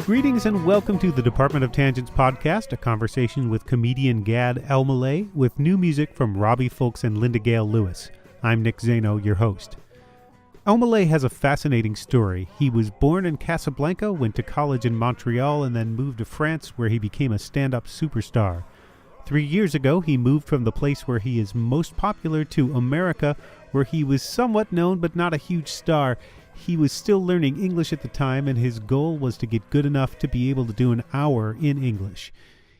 Greetings and welcome to the Department of Tangents podcast, a conversation with comedian Gad Elmaleh with new music from Robbie Fulks and Linda Gale Lewis. I'm Nick Zano, your host. Elmaleh has a fascinating story. He was born in Casablanca, went to college in Montreal, and then moved to France where he became a stand-up superstar. 3 years ago, he moved from the place where he is most popular to America, where he was somewhat known but not a huge star. He was still learning English at the time, and his goal was to get good enough to be able to do an hour in English.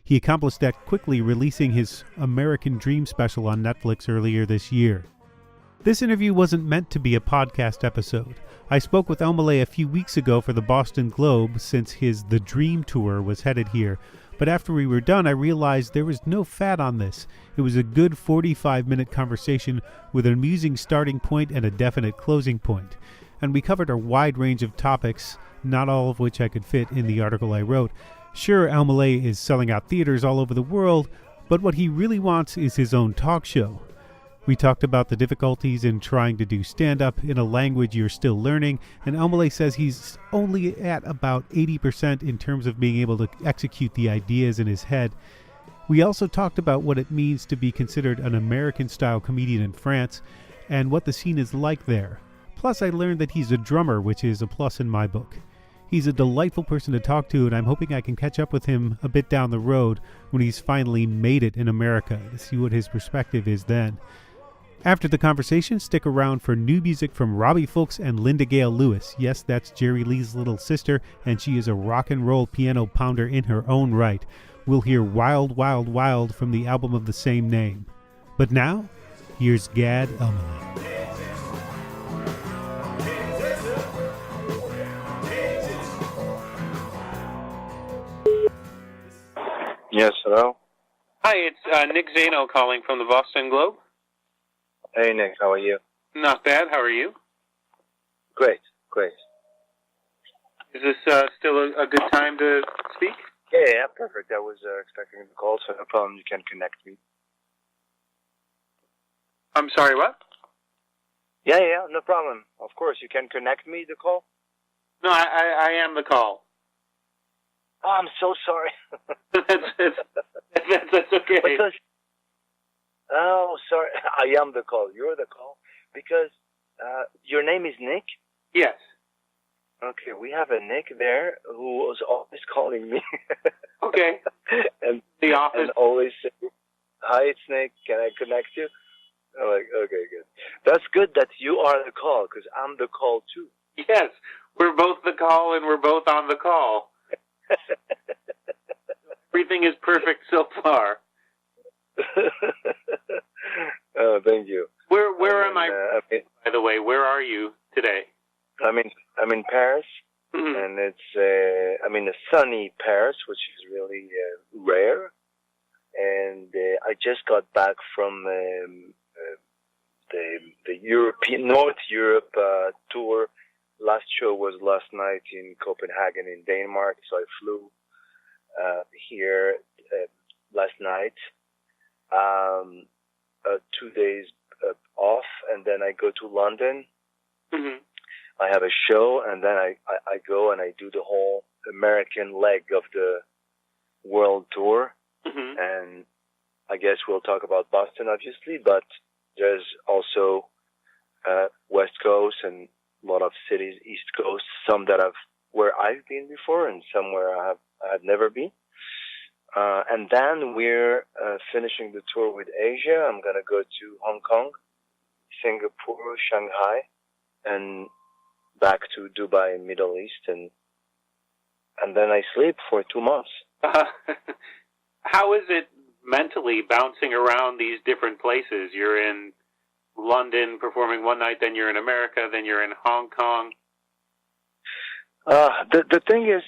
He accomplished that quickly, releasing his American Dream special on Netflix earlier this year. This interview wasn't meant to be a podcast episode. I spoke with Elmaleh a few weeks ago for the Boston Globe, since his The Dream Tour was headed here. But after we were done, I realized there was no fat on this. It was a good 45-minute conversation with an amusing starting point and a definite closing point. And we covered a wide range of topics, not all of which I could fit in the article I wrote. Sure, Elmaleh is selling out theaters all over the world, but what he really wants is his own talk show. We talked about the difficulties in trying to do stand-up in a language you're still learning, and Elmaleh says he's only at about 80% in terms of being able to execute the ideas in his head. We also talked about what it means to be considered an American-style comedian in France, and what the scene is like there. Plus, I learned that he's a drummer, which is a plus in my book. He's a delightful person to talk to, and I'm hoping I can catch up with him a bit down the road when he's finally made it in America to see what his perspective is then. After the conversation, stick around for new music from Robbie Fulks and Linda Gale Lewis. Yes, that's Jerry Lee's little sister, and she is a rock and roll piano pounder in her own right. We'll hear Wild, Wild, Wild from the album of the same name. But now, here's Gad Elmaleh. Yes, hello? Hi, it's Nick Zano calling from the Boston Globe. Hey, Nick, how are you? Not bad. How are you? Great. Is this still a good time to speak? Yeah, perfect. I was expecting the call, so no problem. You can connect me. I'm sorry, what? Yeah, no problem. Of course, you can connect me, the call? No, I am the call. Oh, I'm so sorry. That's okay. Because, oh, sorry. I am the call. You're the call. Because your name is Nick? Yes. Okay, we have a Nick there who was always calling me. Okay. and the office. And always say, hi, it's Nick. Can I connect you? I'm like, okay, good. That's good that you are the call, because I'm the call too. Yes, we're both the call and we're both on the call. Everything is perfect so far. Oh, thank you. Where am I? By the way, where are you today? I'm in Paris, and it's I'm in a sunny Paris, which is really rare. And I just got back from the European North Europe tour. Last show was last night in Copenhagen in Denmark, so I flew here last night. 2 days off, and then I go to London. Mm-hmm. I have a show, and then I go and I do the whole American leg of the world tour. Mm-hmm. And I guess we'll talk about Boston, obviously, but there's also West Coast and a lot of cities, East Coast, some where I've been before and some where I have never been. And then we're finishing the tour with Asia. I'm going to go to Hong Kong, Singapore, Shanghai, and back to Dubai and Middle East. And then I sleep for 2 months. How is it mentally bouncing around these different places? You're in London performing one night, then you're in America, then you're in Hong Kong. The thing is,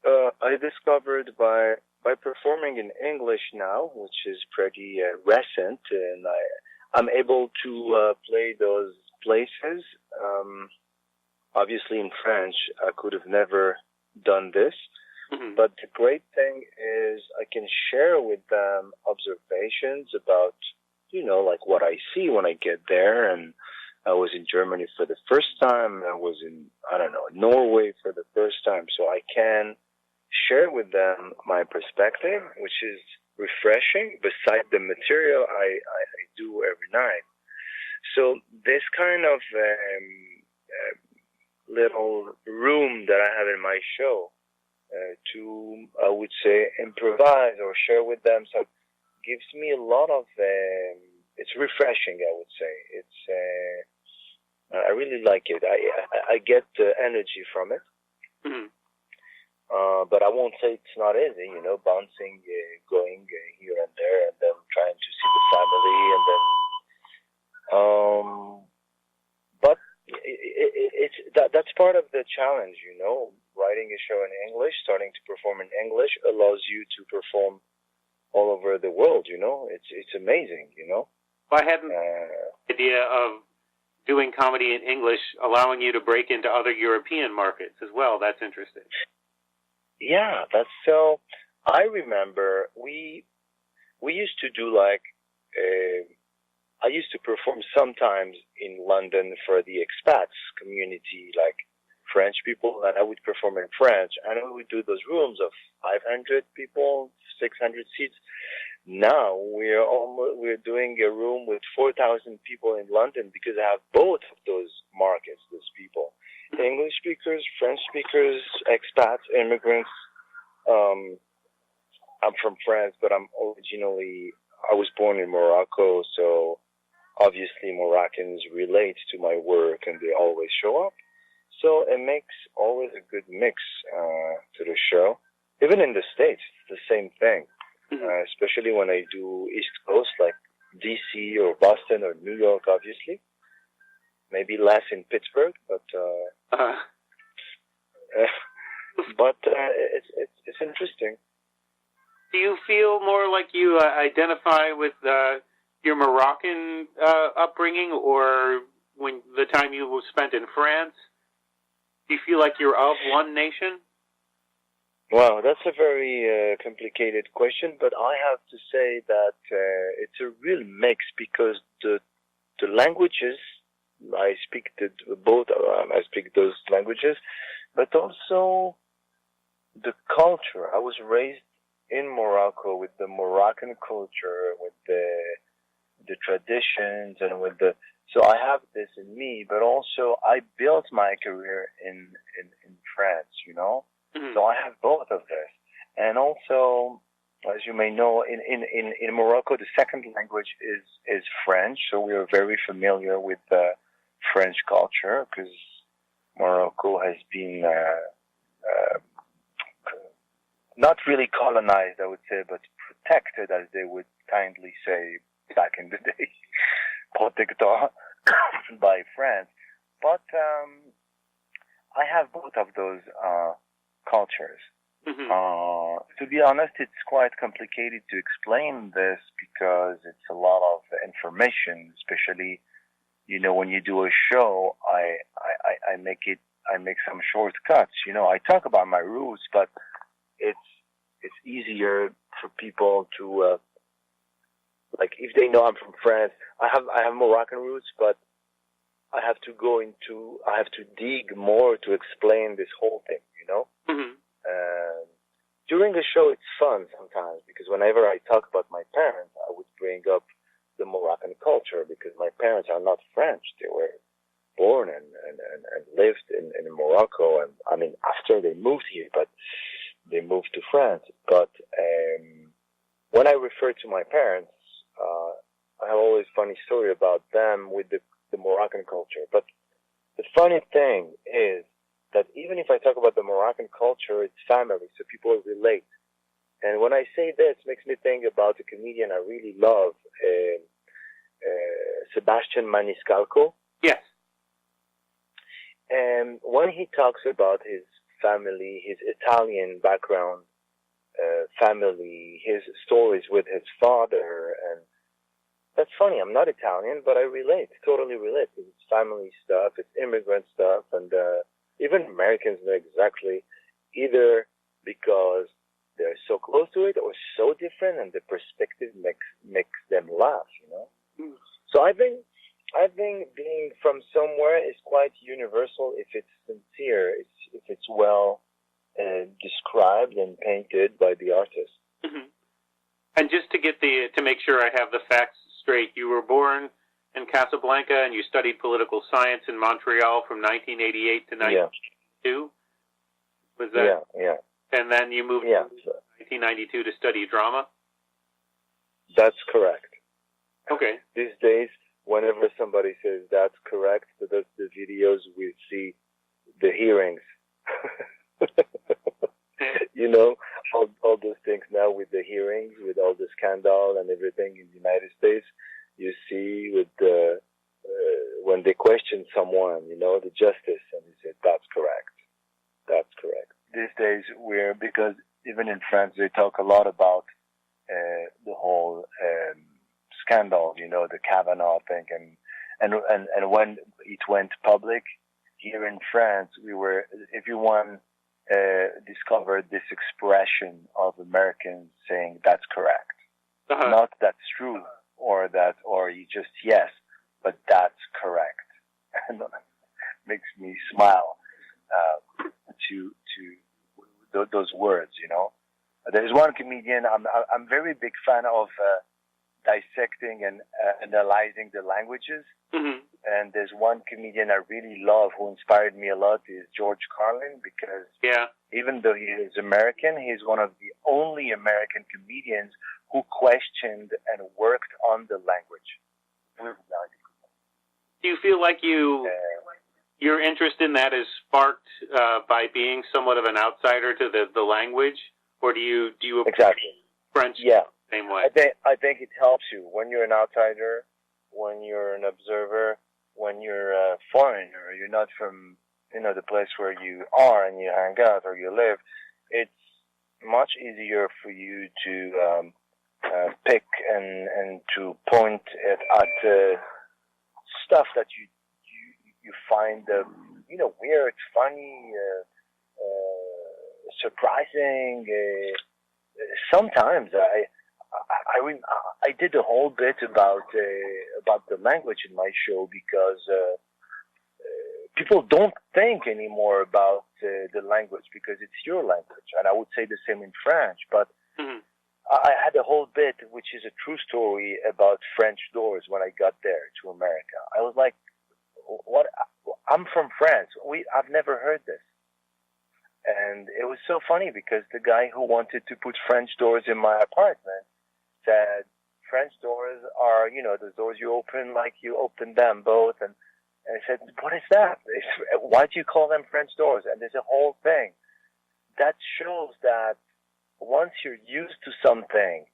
I discovered by performing in English now, which is pretty recent, and I'm able to play those places. Obviously, in French, I could have never done this. Mm-hmm. But the great thing is I can share with them observations about, like what I see when I get there, and I was in Germany for the first time. I was in, I don't know, Norway for the first time. So I can share with them my perspective, which is refreshing beside the material I do every night. So this kind of little room that I have in my show to, I would say, improvise or share with them, so gives me a lot of, it's refreshing, I would say. It's, I really like it. I get energy from it. Mm-hmm. But I won't say it's not easy, you know, bouncing, going here and there, and then trying to see the family, and then, but that's part of the challenge, you know. Writing a show in English, starting to perform in English allows you to perform all over the world, you know. It's amazing, you know. Well, I hadn't the idea of doing comedy in English, allowing you to break into other European markets as well. That's interesting. Yeah, that's so. I remember we used to do like, I used to perform sometimes in London for the expats community, like French people, and I would perform in French, and we would do those rooms of 500 people, 600 seats. Now we're doing a room with 4,000 people in London because I have both of those markets, those people. English speakers, French speakers, expats, immigrants. I'm from France, but I was born in Morocco, so obviously Moroccans relate to my work and they always show up. So it makes always a good mix to the show. Even in the States, it's the same thing, especially when I do East Coast, like DC or Boston or New York, obviously. Maybe less in Pittsburgh, but it's interesting. Do you feel more like you identify with your Moroccan upbringing, or when the time you spent in France? Do you feel like you're of one nation? Wow, that's a very complicated question, but I have to say that it's a real mix because the languages, I speak both. I speak those languages, but also the culture. I was raised in Morocco with the Moroccan culture, with the traditions, and with the. So I have this in me, but also I built my career in France. You know, so I have both of this, and also, as you may know, in Morocco, the second language is French. So we are very familiar with the French culture because Morocco has been not really colonized, I would say, but protected, as they would kindly say back in the day, protector by France. But I have both of those cultures. To be honest, it's quite complicated to explain this because it's a lot of information, especially, you know, when you do a show, I make some shortcuts. You know, I talk about my roots, but it's easier for people to like if they know I'm from France. I have Moroccan roots, but I have to dig more to explain this whole thing. You know. During the show, it's fun sometimes because whenever I talk about my parents, I would bring up the Moroccan culture because my parents are not French. They were born and lived in Morocco, and I mean after they moved here, but they moved to France. But when I refer to my parents, I have always a funny story about them with the Moroccan culture. But the funny thing is that even if I talk about the Moroccan culture, it's family, so people relate. And when I say this, it makes me think about a comedian I really love, Sebastian Maniscalco. Yes. And when he talks about his family, his Italian background, family, his stories with his father, and that's funny. I'm not Italian, but I relate, totally relate. It's family stuff, it's immigrant stuff, and even Americans know exactly, either because they're so close to it or so different, and the perspective makes them laugh, you know. So I think I think being from somewhere is quite universal if it's sincere, if it's well described and painted by the artist. Mm-hmm. And just to make sure I have the facts straight, you were born in Casablanca and you studied political science in Montreal from 1988 to 1992. Was that? Yeah. And then you moved in 1992 to study drama. That's correct. Okay. These days, whenever somebody says that's correct, the videos we see the hearings. You know, all those things now with the hearings, with all the scandal and everything in the United States, you see with the when they question someone, you know, the justice, and they say that's correct. That's correct. These days, because even in France, they talk a lot about the whole scandal, you know, the Kavanaugh thing, and when it went public here in France, everyone discovered this expression of Americans saying that's correct, not that's true or you just yes, but that's correct, and it makes me smile to those words, you know. There's one comedian I'm very big fan of dissecting and analyzing the languages. Mm-hmm. And there's one comedian I really love who inspired me a lot is George Carlin, because even though he is American, he's one of the only American comedians who questioned and worked on the language. Do you feel like your interest in that is sparked by being somewhat of an outsider to the language, or do you exactly French the same way? I think it helps you when you're an outsider, when you're an observer, when you're a foreigner. You're not from the place where you are and you hang out or you live. It's much easier for you to pick and to point at stuff that you find weird, funny, surprising. Sometimes I did a whole bit about the language in my show because people don't think anymore about the language because it's your language, and I would say the same in French. But I had a whole bit, which is a true story, about French doors when I got there to America. I was like, "What? I'm from France. I've never heard this." And it was so funny because the guy who wanted to put French doors in my apartment said, French doors are, the doors you open like you open them both. And I said, what is that? Why do you call them French doors? And there's a whole thing. That shows that once you're used to something,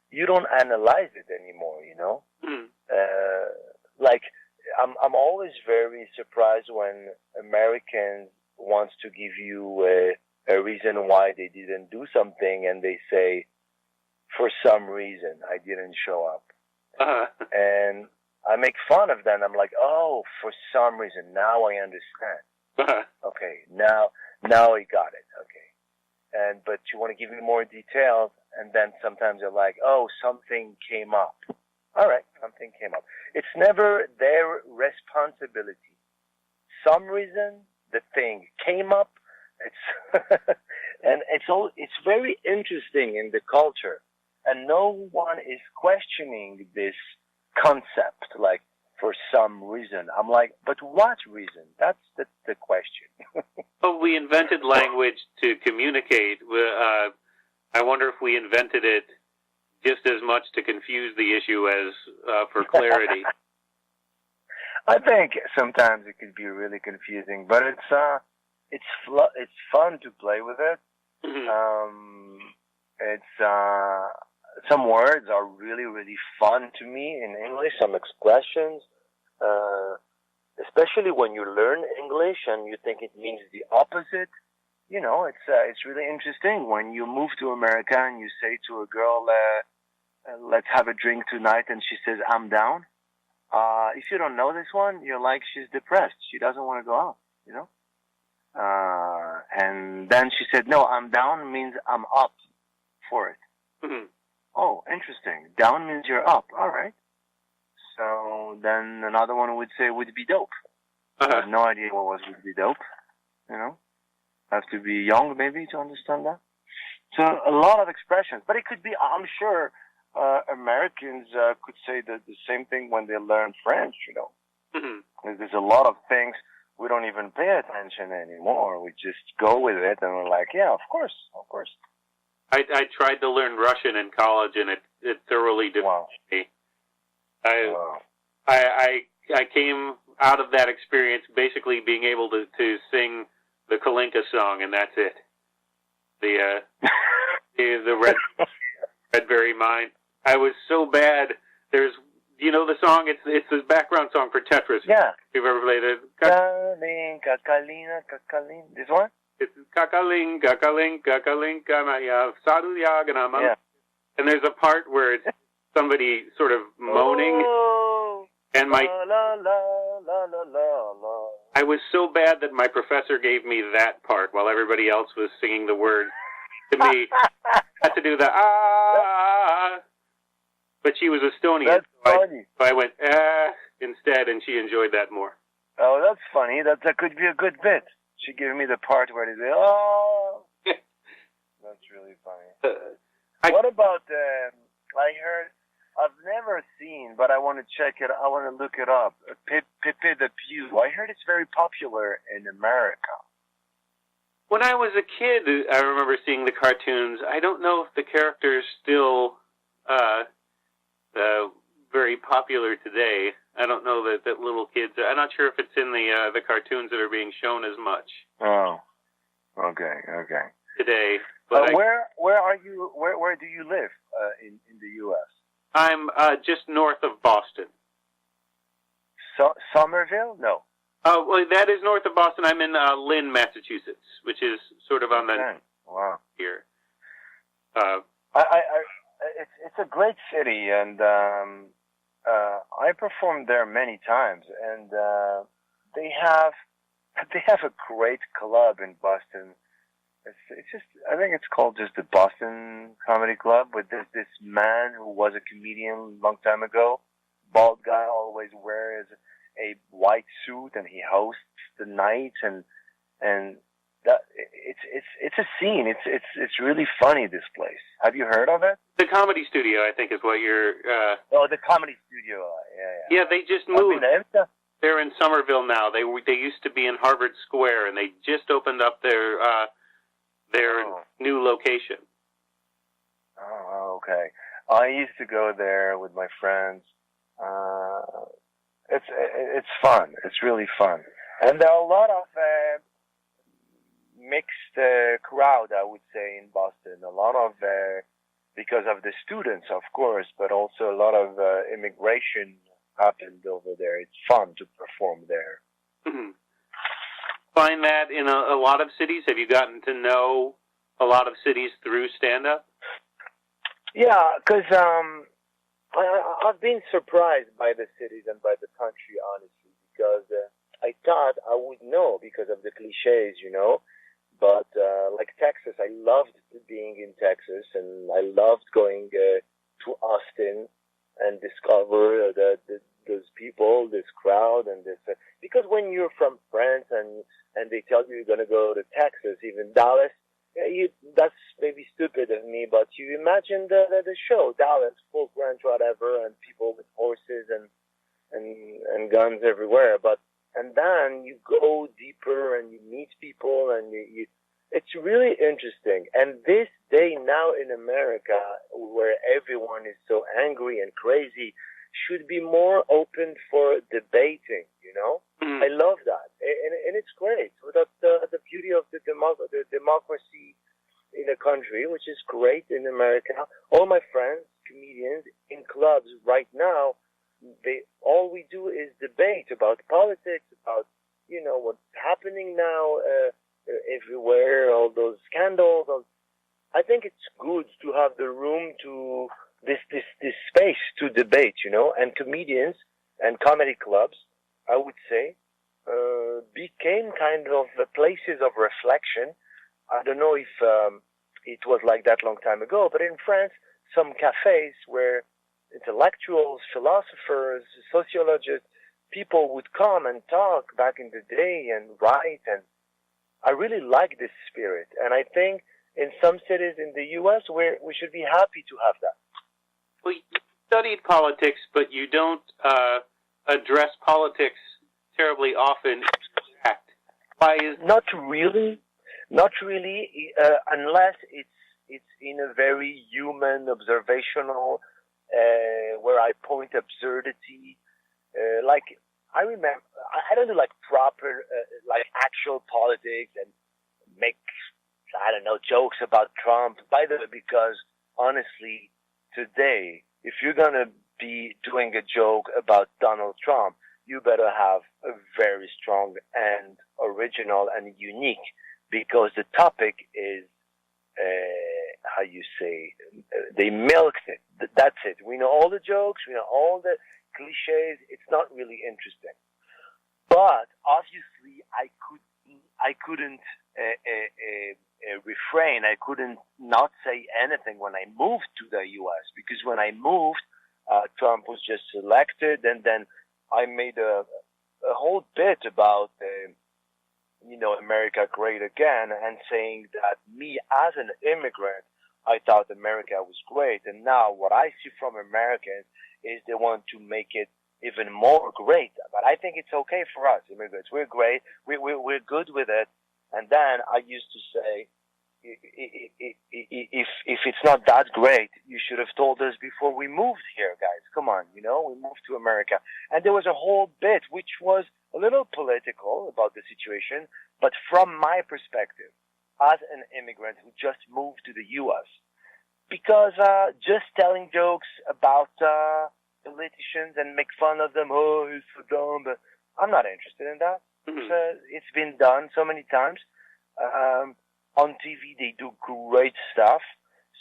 you don't analyze it anymore, you know? Like, I'm always very surprised when Americans wants to give you a reason why they didn't do something, and they say, for some reason, I didn't show up. And I make fun of them. I'm like, oh, for some reason, now I understand. Okay, now I got it. Okay. But you want to give me more details, and then sometimes you're like, oh, something came up. All right, something came up. It's never their responsibility. Some reason the thing came up. And it's very interesting in the culture, and no one is questioning this concept, like, for some reason. I'm like, but what reason? That's the question. Well, we invented language to communicate. I wonder if we invented it just as much to confuse the issue as for clarity. I think sometimes it could be really confusing, but it's fun to play with it. Mm-hmm. Some words are really, really fun to me in English. Some expressions, especially when you learn English and you think it means the opposite. It's really interesting when you move to America and you say to a girl, "Let's have a drink tonight," and she says, "I'm down." If you don't know this one, you're like, she's depressed. She doesn't want to go out, and then she said, no, I'm down means I'm up for it. Mm-hmm. Oh, interesting. Down means you're up. All right. So then another one would say would be dope. I have no idea what was would be dope. Have to be young maybe to understand that. So a lot of expressions, but it could be. I'm sure Americans could say the same thing when they learn French. Mm-hmm. There's a lot of things we don't even pay attention anymore. We just go with it, and we're like, yeah, of course. I tried to learn Russian in college, and it thoroughly defeated me. I came out of that experience basically being able to sing the Kalinka song, and that's it. The Redberry Mine. I was so bad. There's, the song. It's the background song for Tetris. Yeah. If you've ever played it. Kalinka, Kalina, Kakalin. This one? It's Kakalinka, Kalinka, Kalinka, Maya, Sadu Yagana. Yeah. And there's a part where it's somebody sort of moaning. And la, la, la, la, la. I was so bad that my professor gave me that part while everybody else was singing the words to me. I had to do the but she was Estonian. That's funny. So I went instead, and she enjoyed that more. Oh, that's funny. That could be a good bit. She gave me the part where they say, oh. That's really funny. What about, I heard, I've never seen, but I want to check it. I want to look it up. Pepe the Pew. I heard it's very popular in America. When I was a kid, I remember seeing the cartoons. I don't know if the character's still very popular today. I don't know that little kids. I'm not sure if it's in the cartoons that are being shown as much. Oh, okay. Today, but where are you? Where do you live in the U.S.? I'm just north of Boston. Somerville? No. Well, that is north of Boston. I'm in Lynn, Massachusetts, which is sort of on the here. It's a great city, and I performed there many times, and they have a great club in Boston. It's just, I think it's called just the Boston Comedy Club, with this man who was a comedian a long time ago, bald guy, always wears a white suit, and he hosts the night, and that it's a scene. It's really funny, this place. Have you heard of it? The Comedy Studio, I think, is what you're. Oh, the Comedy Studio. Yeah. Yeah, they just moved. They're in Somerville now. They used to be in Harvard Square, and they just opened up their new location. Oh, okay. I used to go there with my friends. It's fun. It's really fun, and there are a lot of mixed crowd, I would say, in Boston. A lot of because of the students, of course, but also a lot of immigration happened over there. It's fun to perform there. Mm-hmm. Find that in a lot of cities? Have you gotten to know a lot of cities through stand-up? Yeah, because I've been surprised by the cities and by the country, honestly, because I thought I would know because of the cliches, But like Texas, I loved being in Texas, and I loved going to Austin and discover those people, this crowd, and this. Because when you're from France and they tell you you're going to go to Texas, even Dallas, that's maybe stupid of me, but you imagine the show, Dallas, folk ranch, whatever, and people with horses and guns everywhere. And then you go deeper and you meet people, and it's really interesting. And this day now in America, where everyone is so angry and crazy, should be more open for debating, Mm-hmm. I love that. And it's great. So that's the beauty of the democracy in a country, which is great in America. All my friends, comedians, in clubs right now, all we do is debate about politics, about, what's happening now everywhere, all those scandals. I think it's good to have the room to this space to debate, and comedians and comedy clubs, I would say, became kind of places of reflection. I don't know if it was like that long time ago, but in France, some cafes were intellectuals, philosophers, sociologists, people would come and talk back in the day and write, and I really like this spirit. And I think in some cities in the U.S. we should be happy to have that. Well, you studied politics, but you don't address politics terribly often. Why is not really, unless it's in a very human, observational, where I point absurdity. Like I remember, I don't do like proper, like actual politics and make, I don't know, jokes about Trump. By the way, because honestly, today, if you're gonna be doing a joke about Donald Trump, you better have a very strong and original and unique, because the topic is, how you say, they milked it. That's it. We know all the jokes, we know all the cliches. It's not really interesting. But obviously, I couldn't refrain. I couldn't not say anything when I moved to the U.S. because when I moved, Trump was just elected, and then I made a whole bit about, America great again, and saying that me as an immigrant, I thought America was great. And now what I see from Americans is they want to make it even more great. But I think it's okay for us, immigrants. We're great. We're good with it. And then I used to say, if it's not that great, you should have told us before we moved here, guys. Come on, we moved to America. And there was a whole bit which was a little political about the situation, but from my perspective, as an immigrant who just moved to the U.S., because just telling jokes about politicians and make fun of them, oh, he's so dumb, but I'm not interested in that. Mm-hmm. It's been done so many times. On TV, they do great stuff.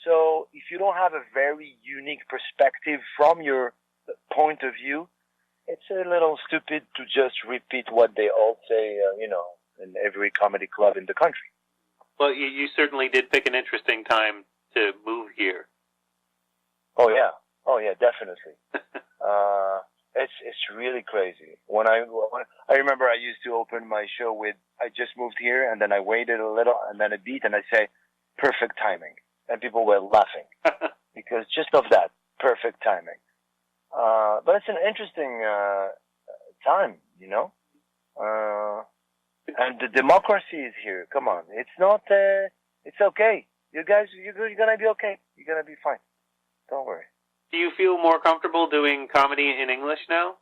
So if you don't have a very unique perspective from your point of view, it's a little stupid to just repeat what they all say, in every comedy club in the country. Well, you certainly did pick an interesting time to move here. Oh yeah, definitely. It's really crazy. When I remember, I used to open my show with, I just moved here, and then I waited a little, and then a beat, and I say, perfect timing, and people were laughing because just of that, perfect timing. But it's an interesting time, and the democracy is here. Come on, it's not. It's okay. You guys, you're gonna be okay. You're gonna be fine. Don't worry. Do you feel more comfortable doing comedy in English now?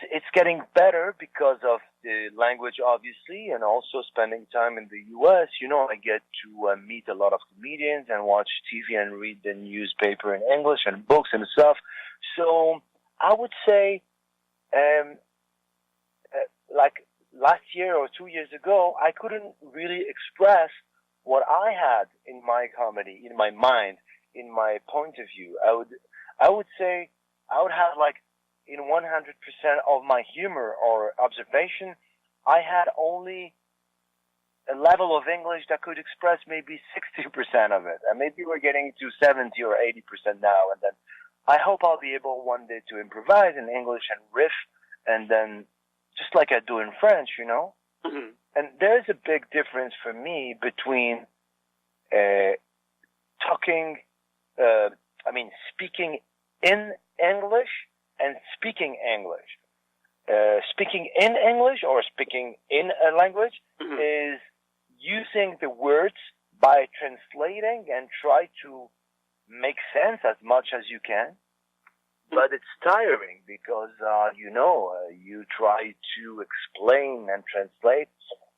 It's getting better because of the language, obviously, and also spending time in the U.S. I get to meet a lot of comedians and watch TV and read the newspaper in English and books and stuff. So I would say, like last year or 2 years ago, I couldn't really express what I had in my comedy, in my mind, in my point of view. I would say I would have like in 100% of my humor or observation, I had only a level of English that could express maybe 60% of it. And maybe we're getting to 70 or 80% now. And then I hope I'll be able one day to improvise in English and riff, and then just like I do in French, Mm-hmm. And there's a big difference for me between speaking in English and speaking English. Speaking in English or speaking in a language mm-hmm. is using the words by translating and try to make sense as much as you can. But it's tiring because, you try to explain and translate.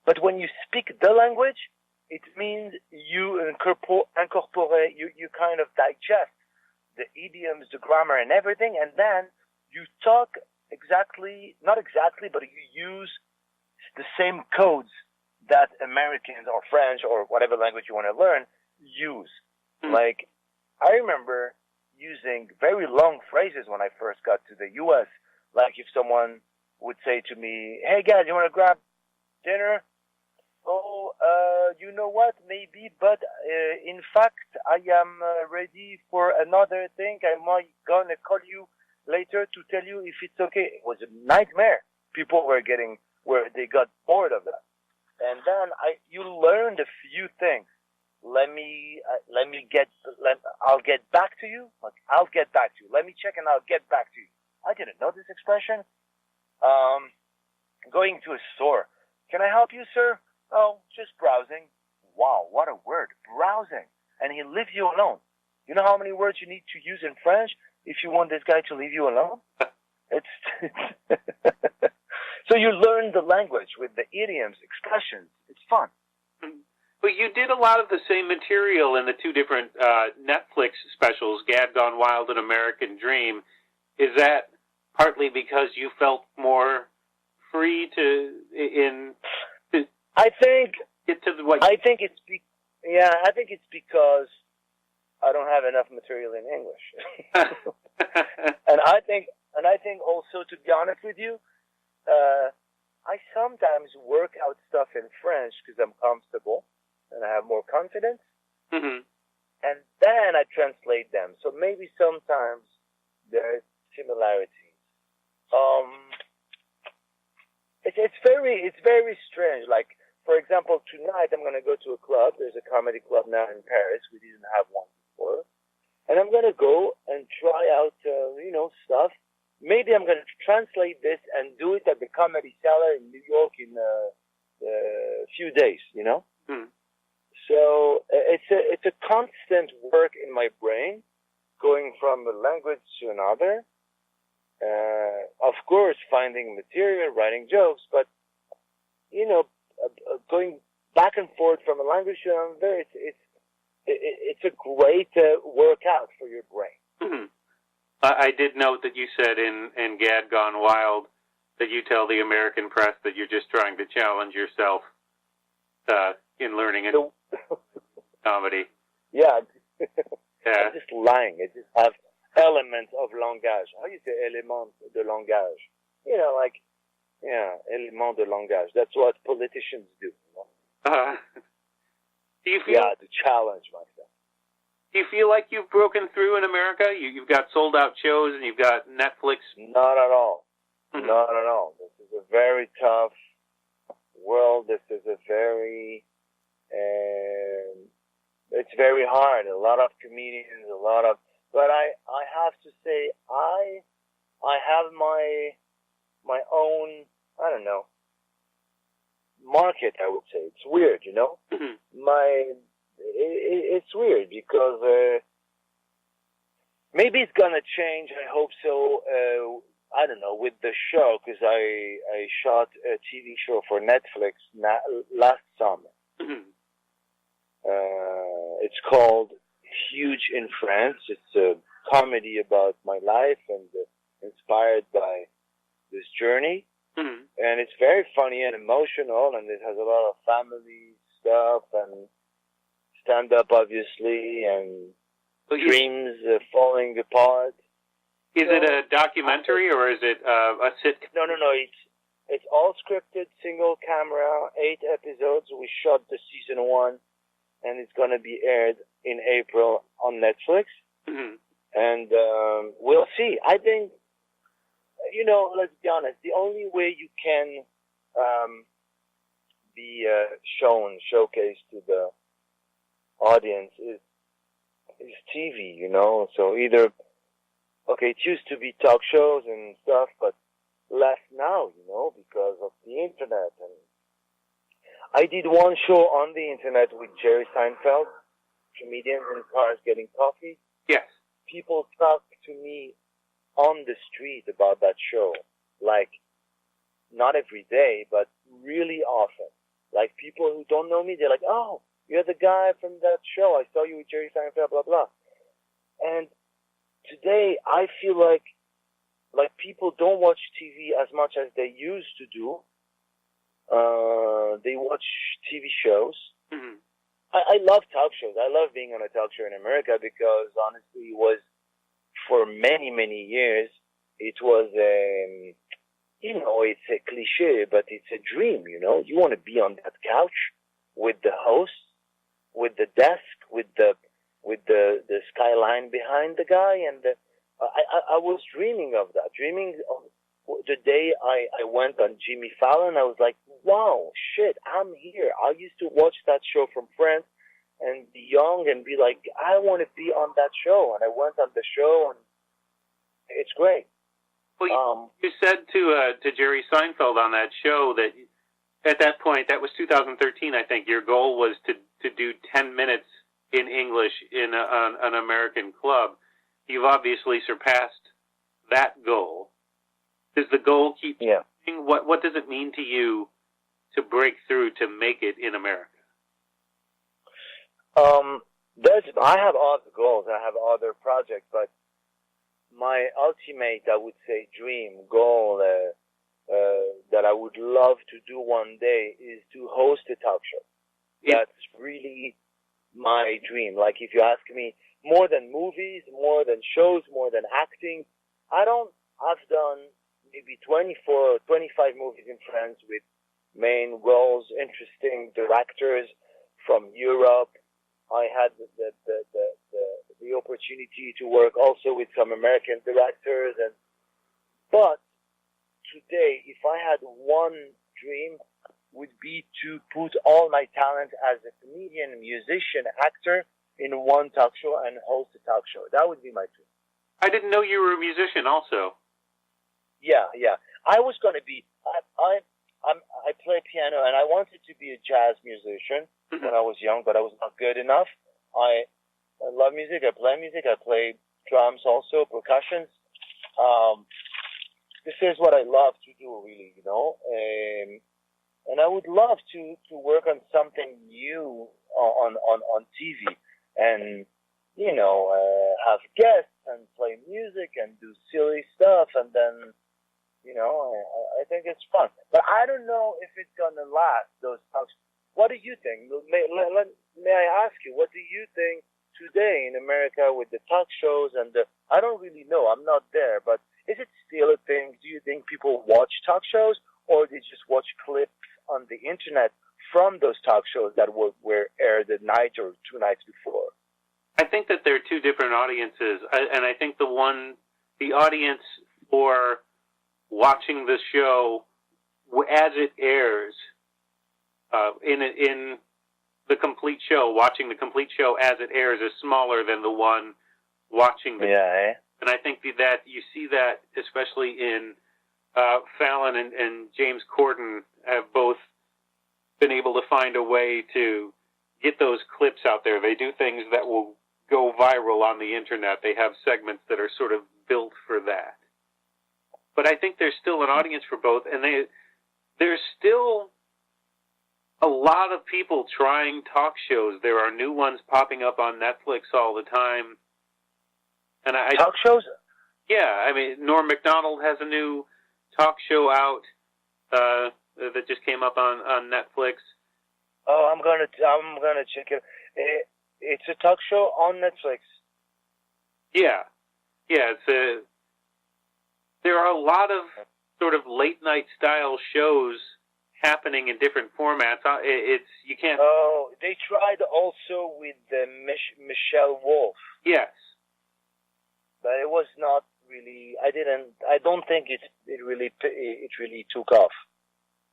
But when you speak the language, it means you incorporate, you kind of digest the idioms, the grammar and everything, and then you talk not exactly, but you use the same codes that Americans or French or whatever language you want to learn use. Mm-hmm. Like, I remember using very long phrases when I first got to the U.S. Like if someone would say to me, hey, Gad, you want to grab dinner? You know what? Maybe, but in fact, I am ready for another thing. I might gonna call you later to tell you if it's okay. It was a nightmare. People where they got bored of that, and then you learned a few things. I'll get back to you. Like, I'll get back to you. Let me check and I'll get back to you. I didn't know this expression. Going to a store. Can I help you, sir? Oh, just browsing. Wow, what a word. Browsing. And he leaves you alone. You know how many words you need to use in French if you want this guy to leave you alone? It's So you learn the language with the idioms, expressions. It's fun. But you did a lot of the same material in the two different Netflix specials, Gad Gone Wild and American Dream. Is that partly because you felt more free I think get to what? I think it's because I don't have enough material in English, and I think also, to be honest with you, I sometimes work out stuff in French because I'm comfortable and I have more confidence, mm-hmm. and then I translate them. So maybe sometimes there are similarities. It's very strange. Like, for example, tonight I'm going to go to a club. There's a comedy club now in Paris. We didn't have one before. And I'm going to go and try out, stuff. Maybe I'm going to translate this and do it at the Comedy Cellar in New York in a few days, Mm. So it's a constant work in my brain, going from a language to another. Of course, finding material, writing jokes, but going back and forth from a language to another, it's a great workout for your brain. Mm-hmm. I did note that you said in Gad Gone Wild that you tell the American press that you're just trying to challenge yourself in learning comedy. Yeah. Yeah. I'm just lying. I just have elements of langage. How do you say éléments de langage? Éléments de langage. That's what politicians do. Do you feel? Yeah, to challenge myself. Do you feel like you've broken through in America? You've got sold out shows and you've got Netflix. Not at all. Mm-hmm. Not at all. This is a very tough world. This is a very it's very hard. A lot of comedians, but I have to say, I have my own, I don't know, market, I would say. It's weird, Mm-hmm. It's weird because maybe it's gonna change. I hope so. I don't know, with the show, because I shot a TV show for Netflix last summer. Mm-hmm. It's called Huge in France. It's a comedy about my life and inspired by this journey. Mm-hmm. And it's very funny and emotional, and it has a lot of family stuff and stand-up, obviously, and dreams falling apart. Is it a documentary or is it a sitcom? No. It's all scripted, single camera, 8 episodes. We shot the season 1, and it's going to be aired in April on Netflix. Mm-hmm. And we'll see. I think, let's be honest, the only way you can be showcased to the audience is TV, So either, it used to be talk shows and stuff, but less now, because of the internet. And I did one show on the internet with Jerry Seinfeld, comedians in cars getting coffee. Yes. People talk to me on the street about that show, like not every day, but really often. Like people who don't know me, they're like, "Oh, you're the guy from that show. I saw you with Jerry Seinfeld, blah blah." And today, I feel like people don't watch TV as much as they used to do. They watch TV shows. Mm-hmm. I love talk shows. I love being on a talk show in America because honestly, it was for many, many years. It was it's a cliche, but it's a dream, You want to be on that couch with the host, with the desk, with the skyline behind the guy, and I was dreaming of that, dreaming of the day I went on Jimmy Fallon. I was like, wow, shit, I'm here. I used to watch that show from France and be young and be like, I want to be on that show, and I went on the show, and it's great. Well, you said to Jerry Seinfeld on that show that at that point, that was 2013, I think, your goal was to do 10 minutes in English in an American club. You've obviously surpassed that goal. Does the goal keep changing? What does it mean to you to break through, to make it in America? I have other goals. I have other projects, but my ultimate, I would say, dream, goal that I would love to do one day is to host a talk show. That's really my dream. Like, if you ask me, more than movies, more than shows, more than acting, I've done maybe 24 or 25 movies in France with main roles, interesting directors from Europe. I had the opportunity to work also with some American directors, but today, if I had one dream, would be to put all my talent as a comedian, musician, actor in one talk show and host a talk show. That would be my dream. I didn't know you were a musician also. Yeah. I was going to be, I play piano, and I wanted to be a jazz musician when I was young, but I was not good enough. I love music. I play music. I play drums also, percussions. This is what I love to do, really, and I would love to work on something new on TV, and have guests and play music and do silly stuff, and then I think it's fun. But I don't know if it's gonna last, those talks. What do you think? May I ask you, what do you think today in America with the talk shows and I don't really know. I'm not there, but is it still a thing? Do you think people watch talk shows, or they just watch clips on the internet from those talk shows that were aired the night or 2 nights before? I think that there are two different audiences, and I think the audience for watching the show as it airs, in the complete show, watching the complete show as it airs is smaller than the one watching the show. And I think that you see that especially in Fallon and James Corden have both been able to find a way to get those clips out there. They do things that will go viral on the internet. They have segments that are sort of built for that. But I think there's still an audience for both, and there's still a lot of people trying talk shows. There are new ones popping up on Netflix all the time. And talk shows? Yeah, I mean, Norm Macdonald has a new talk show out that just came up on Netflix. Oh, I'm gonna check it. It's a talk show on Netflix. Yeah. There are a lot of sort of late night style shows happening in different formats. You can't. Oh, they tried also with Michelle Wolf. Yes, but it was not really. I don't think it really took off.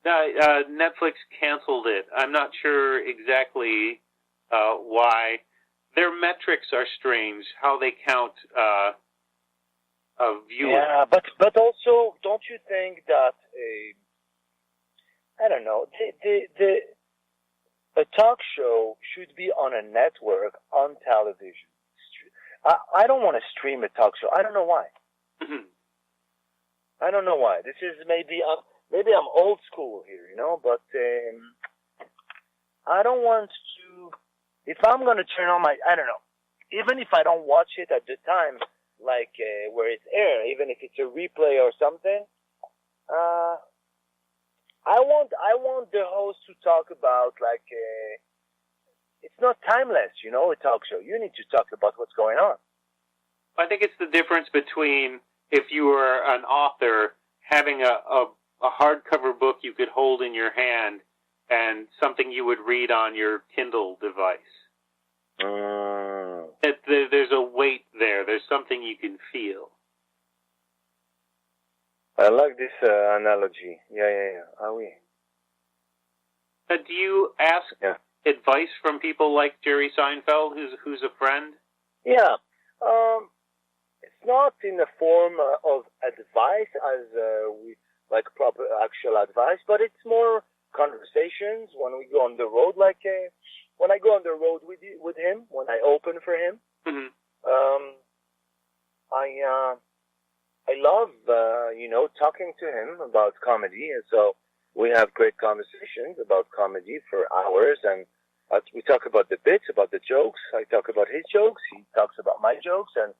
Netflix canceled it. I'm not sure exactly why. Their metrics are strange. How they count viewers. Yeah, but also, don't you think that I don't know, a talk show should be on a network on television. I don't want to stream a talk show. I don't know why. Mm-hmm. I don't know why. This is maybe I'm old school here, but I don't want to. If I'm going to turn on I don't know, even if I don't watch it at the time, like where it's aired, even if it's a replay or something, I want the host to talk about it's not timeless, a talk show. You need to talk about what's going on. I think it's the difference between if you were an author having a a hardcover book you could hold in your hand and something you would read on your Kindle device. There's a weight there. There's something you can feel. I like this analogy. Yeah. Ah, oui. Do you ask advice from people like Jerry Seinfeld, who's a friend? Yeah. It's not in the form of advice as we like proper actual advice, but it's more conversations when we go on the road. Like when I go on the road with him, when I open for him, I love talking to him about comedy, and so we have great conversations about comedy for hours, and we talk about the bits, about the jokes. I talk about his jokes, he talks about my jokes, and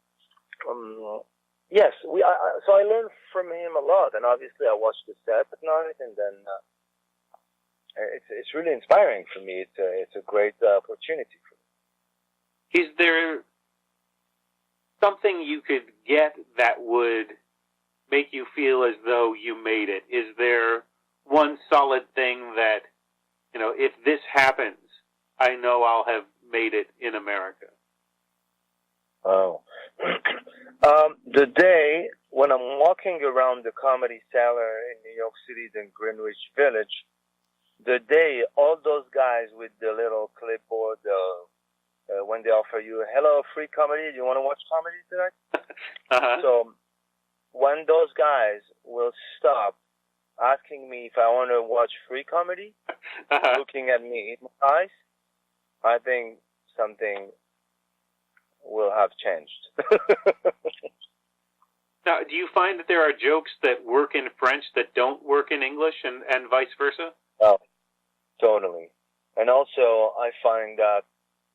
yes, so I learn from him a lot, and obviously I watch the set at night, and then it's really inspiring for me. It's a great opportunity for me. Is there something you could get that would make you feel as though you made it? Is there one solid thing that, if this happens, I know I'll have made it in America? Oh. The day when I'm walking around the Comedy Cellar in New York City, in Greenwich Village, the day all those guys with the little clipboard, when they offer you, hello, free comedy, do you want to watch comedy tonight? So when those guys will stop asking me if I want to watch free comedy, looking at me in my eyes, I think something will have changed. Now, do you find that there are jokes that work in French that don't work in English and vice versa? Oh, totally. And also, I find that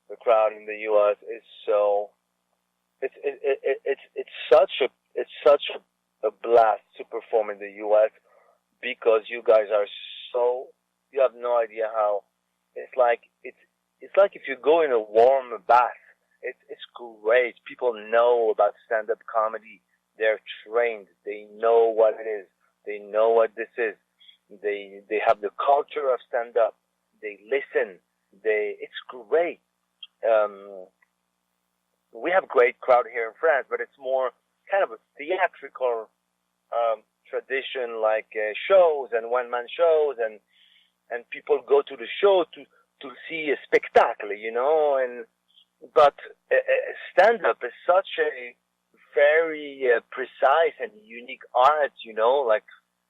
the crowd in the U.S. is so it's such a blast to perform in the U.S. because you guys are you have no idea how it's like if you go in a warm bath. It's great. People know about stand-up comedy. They're trained. They know what it is. They know what this is. They have the culture of stand-up. They listen. It's great. We have great crowd here in France, but it's more kind of a theatrical tradition, like shows and one-man shows, and people go to the show to see a spectacle, but stand-up is such a very precise and unique art, like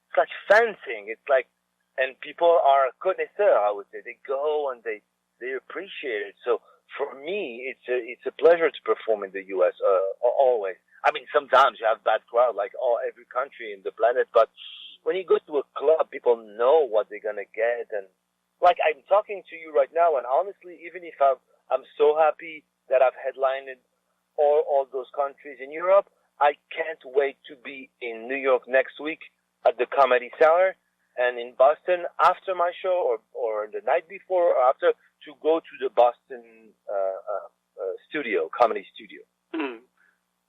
it's like fencing. It's like, and people are connoisseurs, I would say. They go and they appreciate it. So for me, it's a pleasure to perform in the U.S. Always. I mean, sometimes you have bad crowd, like every country in the planet, but when you go to a club, people know what they're gonna get, and like I'm talking to you right now, and honestly, even if I'm so happy that I've headlined all those countries in Europe, I can't wait to be in New York next week at the Comedy Cellar, and in Boston after my show, or the night before or after, to go to the Boston comedy studio. Mm-hmm.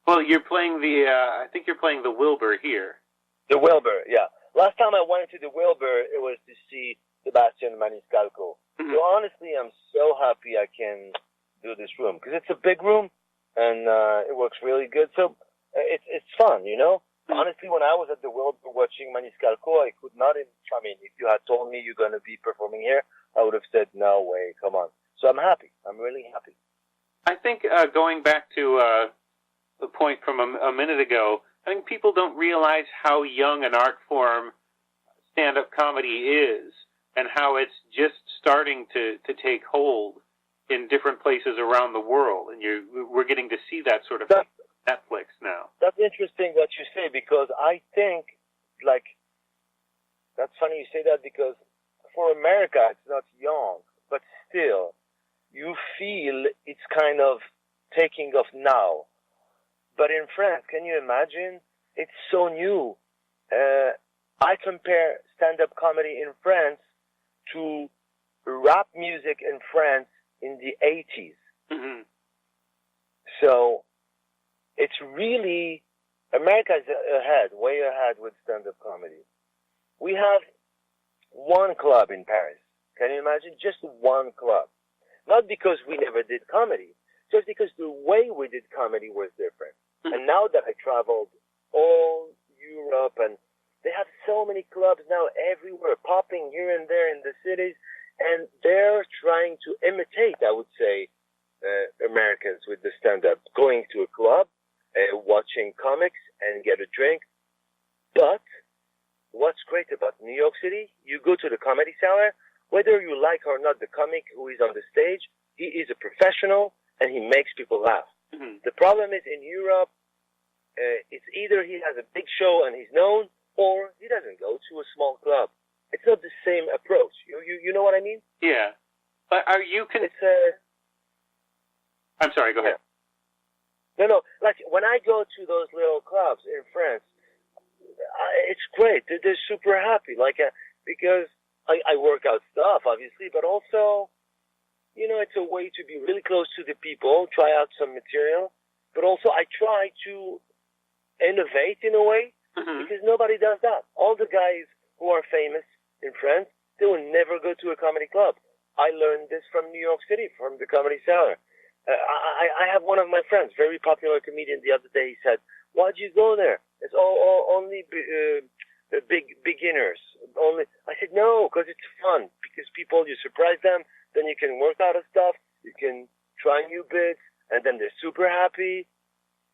Well, you're playing I think you're playing the Wilbur here. The Wilbur, yeah. Last time I went to the Wilbur, it was to see Sebastian Maniscalco. Mm-hmm. So honestly, I'm so happy I can do this room, because it's a big room, and it works really good. So it's fun, Mm-hmm. Honestly, when I was at the Wilbur watching Maniscalco, I could not, I mean, if you had told me you're going to be performing here, I would have said, no way, come on. So I'm happy. I'm really happy. I think going back to the point from a minute ago, I think people don't realize how young an art form stand-up comedy is, and how it's just starting to take hold in different places around the world, and we're getting to see that sort of thing on Netflix now. That's interesting what you say, because I think, that's funny you say that, because for America it's not young, but still, you feel it's kind of taking off now. But in France, can you imagine? It's so new. I compare stand-up comedy in France to rap music in France in the 80s. Mm-hmm. So it's really, America is ahead, way ahead with stand-up comedy. We have one club in Paris. Can you imagine? Just one club. Not because we never did comedy, just because the way we did comedy was different. And now that I traveled all Europe, and they have so many clubs now everywhere, popping here and there in the cities, and they're trying to imitate, I would say, Americans with the stand-up, going to a club, watching comics, and get a drink. But what's great about New York City, you go to the Comedy Cellar, whether you like or not the comic who is on the stage, he is a professional, and he makes people laugh. Mm-hmm. The problem is in Europe, it's either he has a big show and he's known, or he doesn't go to a small club. It's not the same approach. You know what I mean? Yeah. But are you... I'm sorry, go ahead. No. Like, when I go to those little clubs in France, it's great. They're super happy. Because I work out stuff, obviously, but also, it's a way to be really close to the people, try out some material. But also, I try to innovate in a way, because nobody does that. All the guys who are famous in France, they will never go to a comedy club. I learned this from New York City, from the Comedy Cellar. I have one of my friends, very popular comedian, the other day, he said, "Why'd you go there? It's only big beginners." I said, "No, because it's fun. Because people, you surprise them, then you can work out of stuff, you can try new bits, and then they're super happy."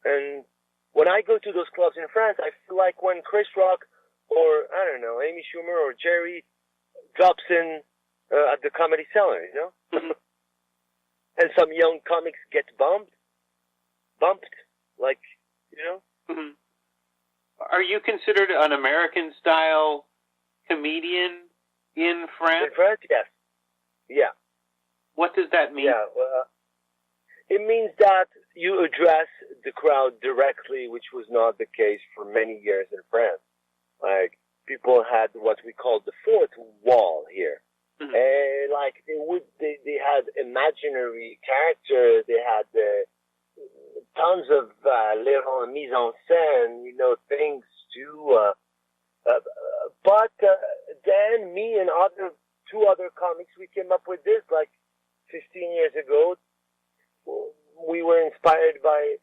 And when I go to those clubs in France, I feel like when Chris Rock or, I don't know, Amy Schumer or Jerry drops in at the Comedy Cellar, and some young comics get bumped, Are you considered an American-style comedian in France? In France, yes. Yeah. What does that mean? Yeah, it means that you address the crowd directly, which was not the case for many years in France. Like, people had what we call the fourth wall here. Mm-hmm. They had imaginary characters, they had tons of little mise en scène, things to. But then me and two other comics, we came up with this like 15 years ago. We were inspired by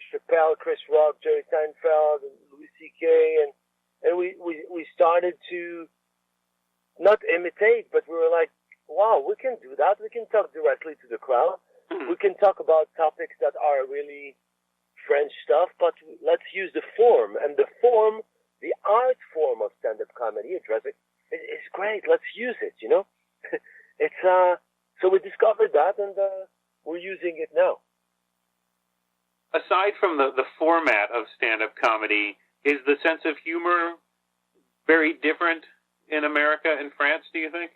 Chappelle, Chris Rock, Jerry Seinfeld, and Louis C.K. and we started to not imitate, but we were like, wow, we can do that. We can talk directly to the crowd. We can talk about topics that are really French stuff, but let's use the form. And the form, the art form of stand-up comedy, addressing, is great. Let's use it, It's so we discovered that, and we're using it now. Aside from the format of stand-up comedy, is the sense of humor very different in America and France, do you think?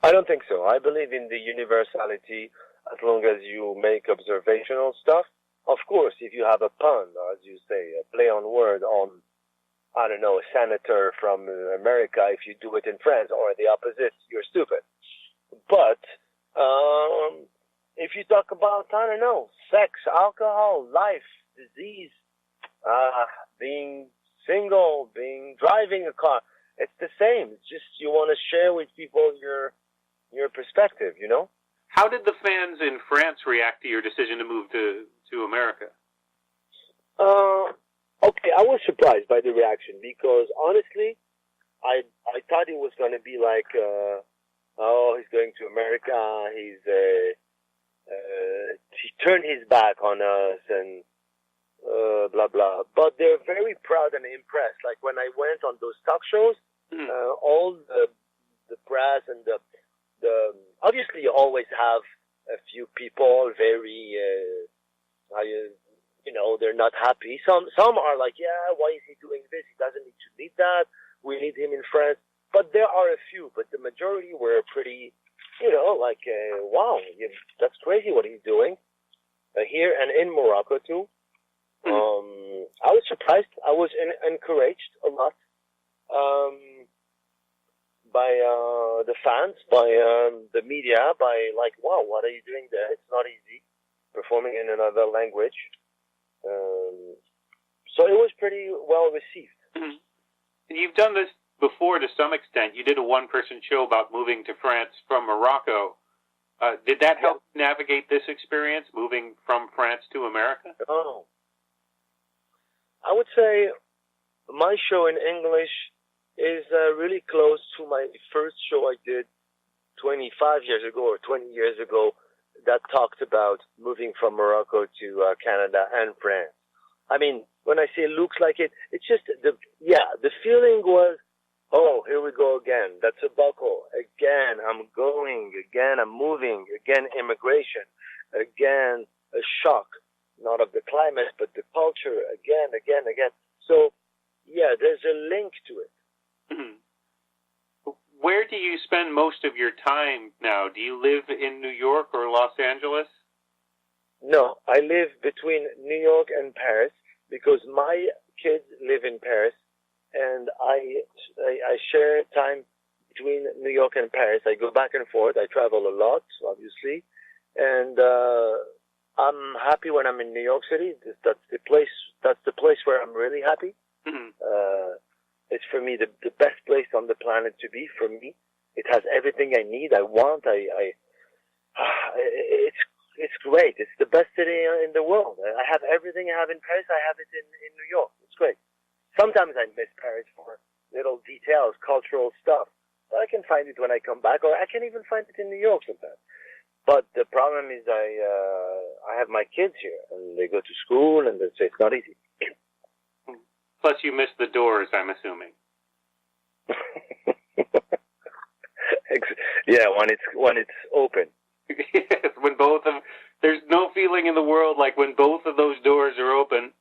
I don't think so. I believe in the universality as long as you make observational stuff. Of course, if you have a pun, or as you say, a play on word on, I don't know, a senator from America, if you do it in France, or the opposite, you're stupid. But if you talk about, I don't know, sex, alcohol, life, disease, being single, driving a car, it's the same. It's just you want to share with people your perspective, How did the fans in France react to your decision to move to America? Okay, I was surprised by the reaction because honestly, I thought it was going to be like, he's going to America. He turned his back on us and blah blah. But they're very proud and impressed. Like when I went on those talk shows, all the press and the obviously you always have a few people very they're not happy. Some are like, yeah, why is he doing this? He doesn't need that. We need him in France. But there are a few, but the majority were pretty, wow, that's crazy what he's doing here and in Morocco too. I was surprised. I was encouraged a lot by the fans, by the media, by like, wow, what are you doing there? It's not easy performing in another language. So it was pretty well received. And you've done this before to some extent. You did a one-person show about moving to France from Morocco. Did that help navigate this experience, moving from France to America? Oh. I would say my show in English is really close to my first show I did 25 years ago or 20 years ago that talked about moving from Morocco to Canada and France. I mean, when I say looks like it, it's just the feeling was, oh, here we go again. That's a buckle. Again, I'm going. Again, I'm moving. Again, immigration. Again, a shock. Not of the climate, but the culture. Again. So, yeah, there's a link to it. Mm-hmm. Where do you spend most of your time now? Do you live in New York or Los Angeles? No, I live between New York and Paris because my kids live in Paris, and I share time between New York and Paris. I go back and forth. I travel a lot, obviously, and I'm happy when I'm in New York City. That's the place where I'm really happy. Mm-hmm. It's for me the best place on the planet to be. For me, it has everything I need. I want. It's great. It's the best city in the world. I have everything I have in Paris. I have it in New York. It's great. Sometimes I miss Paris for little details, cultural stuff. But I can find it when I come back, or I can even find it in New York sometimes. But the problem is I have my kids here, and they go to school, and it's not easy. Plus, you miss the doors, I'm assuming. Yeah, when it's open. Yes, when there's no feeling in the world like when both of those doors are open.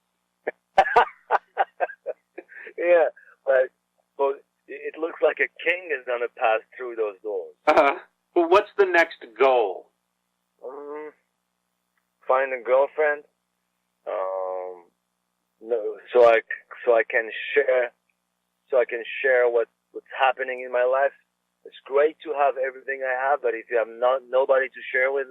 Yeah, but it looks like a king is gonna pass through those doors. Well, what's the next goal? Find a girlfriend. No, so I can share what's happening in my life. It's great to have everything I have, but if you have nobody to share with,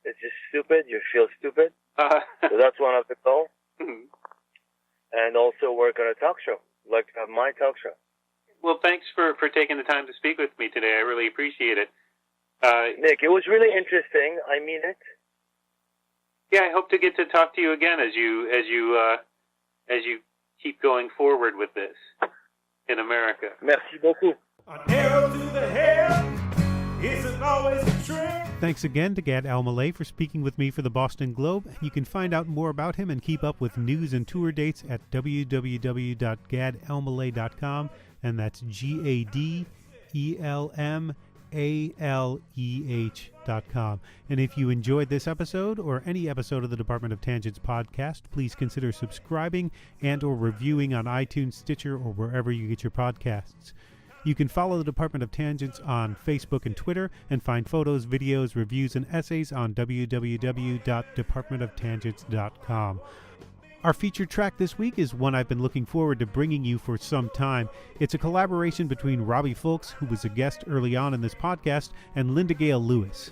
it's just stupid. You feel stupid. So that's one of the goals. Mm-hmm. And also work on a talk show, like to have my talk show. Well, thanks for taking the time to speak with me today. I really appreciate it. Nick, it was really interesting. I mean it. Yeah, I hope to get to talk to you again as you keep going forward with this in America. Merci beaucoup. An arrow to the head isn't always a trick. Thanks again to Gad Elmaleh for speaking with me for the Boston Globe. You can find out more about him and keep up with news and tour dates at www.gadelmaleh.com, and that's GADELMALEH.com. And if you enjoyed this episode or any episode of the Department of Tangents podcast, please consider subscribing and or reviewing on iTunes, Stitcher, or wherever you get your podcasts. You can follow the Department of Tangents on Facebook and Twitter, and find photos, videos, reviews, and essays on www.departmentoftangents.com. Our featured track this week is one I've been looking forward to bringing you for some time. It's a collaboration between Robbie Fulks, who was a guest early on in this podcast, and Linda Gale Lewis.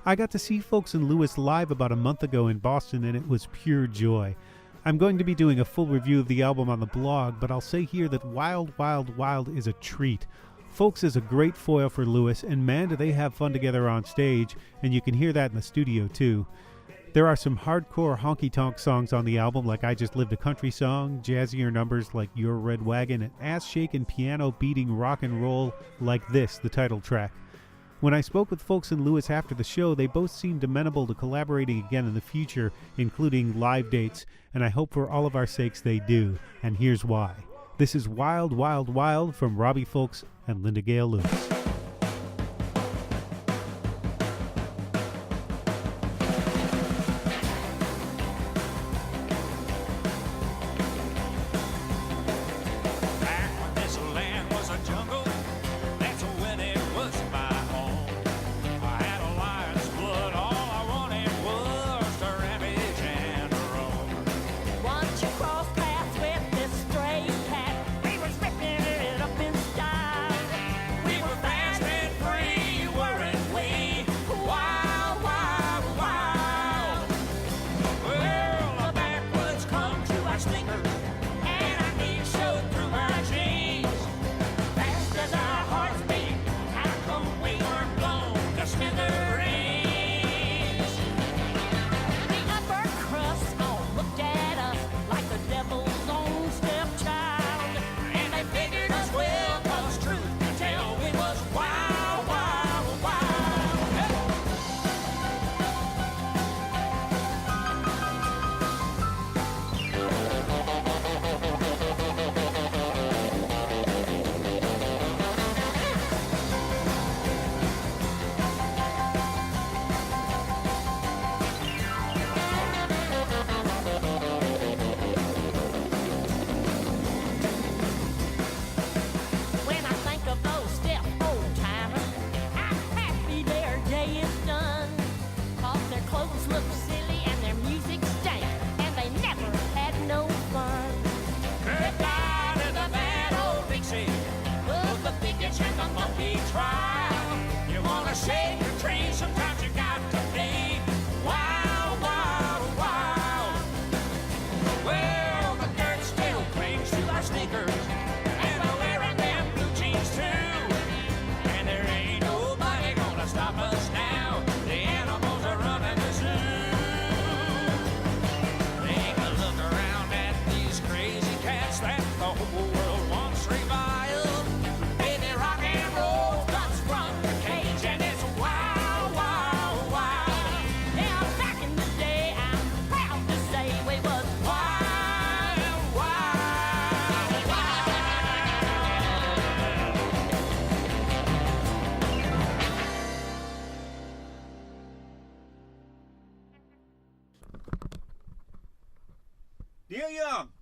I got to see Fulks and Lewis live about a month ago in Boston, and it was pure joy. I'm going to be doing a full review of the album on the blog, but I'll say here that Wild, Wild, Wild is a treat. Fulks is a great foil for Lewis, and man, do they have fun together on stage, and you can hear that in the studio too. There are some hardcore honky-tonk songs on the album, like I Just Lived a Country Song, jazzier numbers like Your Red Wagon, and ass-shaking piano-beating rock and roll like this, the title track. When I spoke with Fulks and Lewis after the show, they both seemed amenable to collaborating again in the future, including live dates, and I hope for all of our sakes they do, and here's why. This is Wild, Wild, Wild from Robbie Fulks and Linda Gale Lewis. We were fast Neil Young.